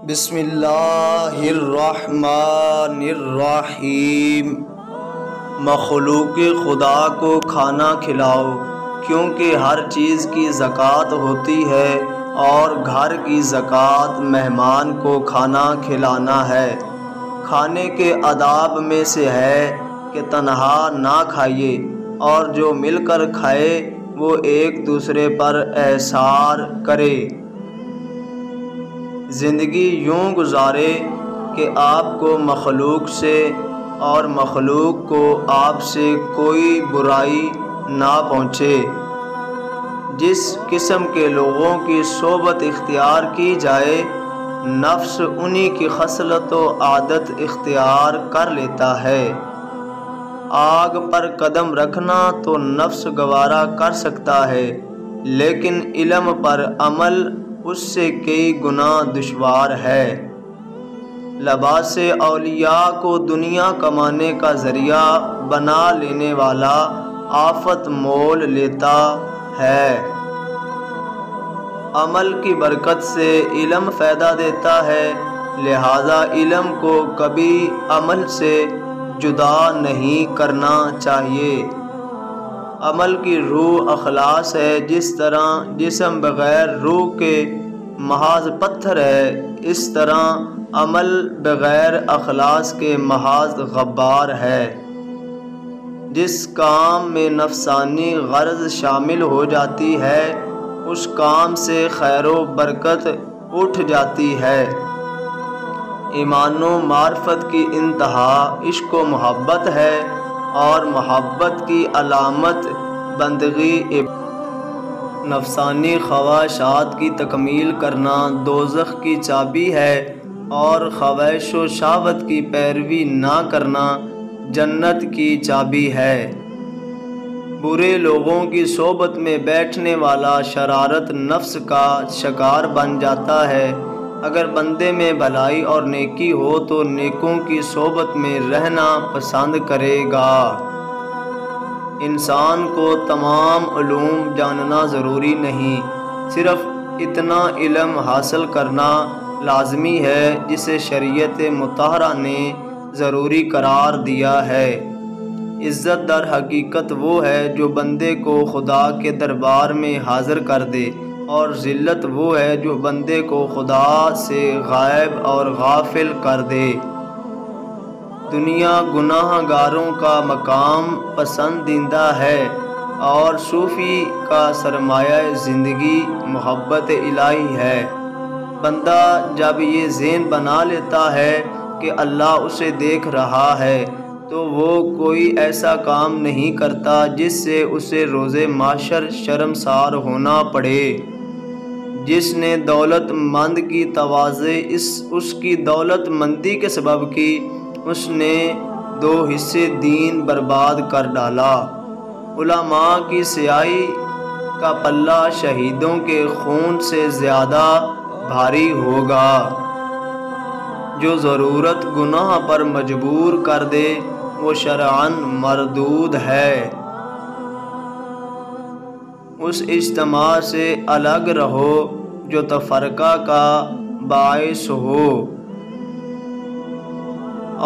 بسم اللہ الرحمن الرحیم۔ مخلوق خدا کو کھانا کھلاؤ، کیونکہ ہر چیز کی زکوٰۃ ہوتی ہے اور گھر کی زکوٰۃ مہمان کو کھانا کھلانا ہے۔ کھانے کے آداب میں سے ہے کہ تنہا نہ کھائیے، اور جو مل کر کھائے وہ ایک دوسرے پر احسار کرے۔ زندگی یوں گزارے کہ آپ کو مخلوق سے اور مخلوق کو آپ سے کوئی برائی نہ پہنچے۔ جس قسم کے لوگوں کی صحبت اختیار کی جائے، نفس انہی کی خصلت و عادت اختیار کر لیتا ہے۔ آگ پر قدم رکھنا تو نفس گوارا کر سکتا ہے، لیکن علم پر عمل اس سے کئی گنا دشوار ہے۔ لباس اولیاء کو دنیا کمانے کا ذریعہ بنا لینے والا آفت مول لیتا ہے۔ عمل کی برکت سے علم فائدہ دیتا ہے، لہذا علم کو کبھی عمل سے جدا نہیں کرنا چاہیے۔ عمل کی روح اخلاص ہے۔ جس طرح جسم بغیر روح کے محض پتھر ہے، اس طرح عمل بغیر اخلاص کے محض غبار ہے۔ جس کام میں نفسانی غرض شامل ہو جاتی ہے، اس کام سے خیر و برکت اٹھ جاتی ہے۔ ایمان و معرفت کی انتہا عشق و محبت ہے، اور محبت کی علامت بندگی نفسانی خواہشات کی تکمیل کرنا دوزخ کی چابی ہے، اور خواہش و شہوت کی پیروی نہ کرنا جنت کی چابی ہے۔ برے لوگوں کی صحبت میں بیٹھنے والا شرارت نفس کا شکار بن جاتا ہے۔ اگر بندے میں بھلائی اور نیکی ہو تو نیکوں کی صحبت میں رہنا پسند کرے گا۔ انسان کو تمام علوم جاننا ضروری نہیں، صرف اتنا علم حاصل کرنا لازمی ہے جسے شریعت مطہرہ نے ضروری قرار دیا ہے۔ عزت در حقیقت وہ ہے جو بندے کو خدا کے دربار میں حاضر کر دے، اور ذلت وہ ہے جو بندے کو خدا سے غائب اور غافل کر دے۔ دنیا گناہ گاروں کا مقام پسندیدہ ہے، اور صوفی کا سرمایہ زندگی محبت الہی ہے۔ بندہ جب یہ ذہن بنا لیتا ہے کہ اللہ اسے دیکھ رہا ہے، تو وہ کوئی ایسا کام نہیں کرتا جس سے اسے روز محشر شرمسار ہونا پڑے۔ جس نے دولت مند کی تواضع اس کی دولت مندی کے سبب کی، اس نے 2 حصے دین برباد کر ڈالا۔ علماء کی سیاہی کا پلہ شہیدوں کے خون سے زیادہ بھاری ہوگا۔ جو ضرورت گناہ پر مجبور کر دے وہ شرعاً مردود ہے۔ اس اجتماع سے الگ رہو جو تفرقہ کا باعث ہو۔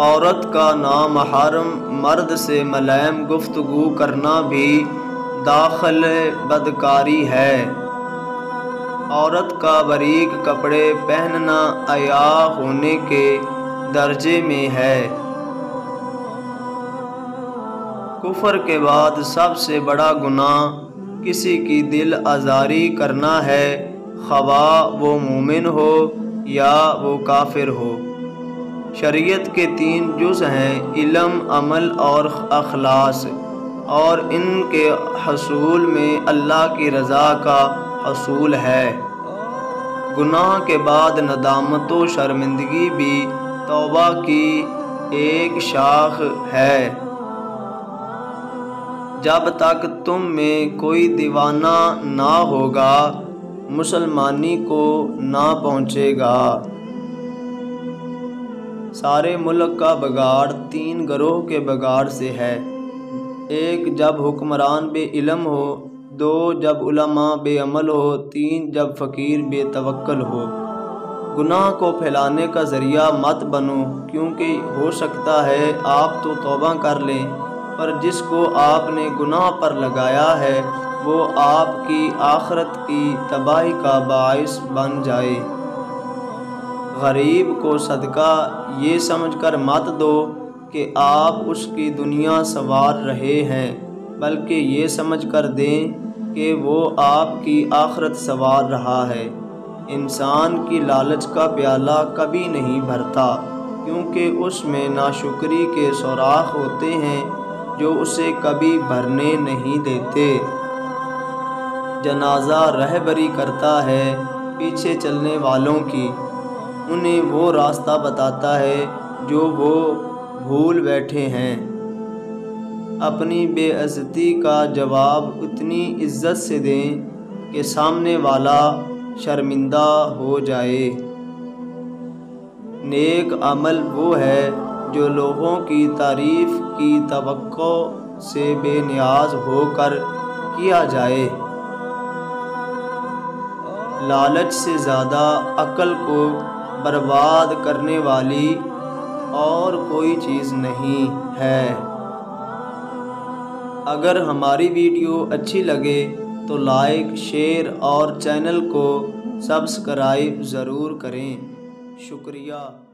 عورت کا نامحرم مرد سے ملائم گفتگو کرنا بھی داخل بدکاری ہے۔ عورت کا باریک کپڑے پہننا حیا ہونے کے درجے میں ہے۔ کفر کے بعد سب سے بڑا گناہ کسی کی دل آزاری کرنا ہے، خواہ وہ مومن ہو یا وہ کافر ہو۔ شریعت کے 3 جز ہیں: علم، عمل اور اخلاص، اور ان کے حصول میں اللہ کی رضا کا حصول ہے۔ گناہ کے بعد ندامت و شرمندگی بھی توبہ کی ایک شاخ ہے۔ جب تک تم میں کوئی دیوانہ نہ ہوگا، مسلمانی کو نہ پہنچے گا۔ سارے ملک کا بگاڑ 3 گروہ کے بگاڑ سے ہے: 1 جب حکمران بے علم ہو، 2 جب علماء بے عمل ہو، 3 جب فقیر بے توکل ہو۔ گناہ کو پھیلانے کا ذریعہ مت بنو، کیونکہ ہو سکتا ہے آپ تو توبہ کر لیں، پر جس کو آپ نے گناہ پر لگایا ہے وہ آپ کی آخرت کی تباہی کا باعث بن جائے۔ غریب کو صدقہ یہ سمجھ کر مت دو کہ آپ اس کی دنیا سنوار رہے ہیں، بلکہ یہ سمجھ کر دیں کہ وہ آپ کی آخرت سنوار رہا ہے۔ انسان کی لالچ کا پیالہ کبھی نہیں بھرتا، کیونکہ اس میں ناشکری کے سوراخ ہوتے ہیں جو اسے کبھی بھرنے نہیں دیتے۔ جنازہ رہبری کرتا ہے پیچھے چلنے والوں کی، انہیں وہ راستہ بتاتا ہے جو وہ بھول بیٹھے ہیں۔ اپنی بے عزتی کا جواب اتنی عزت سے دیں کہ سامنے والا شرمندہ ہو جائے۔ نیک عمل وہ ہے جو لوگوں کی تعریف کی توقع سے بے نیاز ہو کر کیا جائے۔ لالچ سے زیادہ عقل کو برباد کرنے والی اور کوئی چیز نہیں ہے۔ اگر ہماری ویڈیو اچھی لگے تو لائک، شیئر اور چینل کو سبسکرائب ضرور کریں۔ شکریہ۔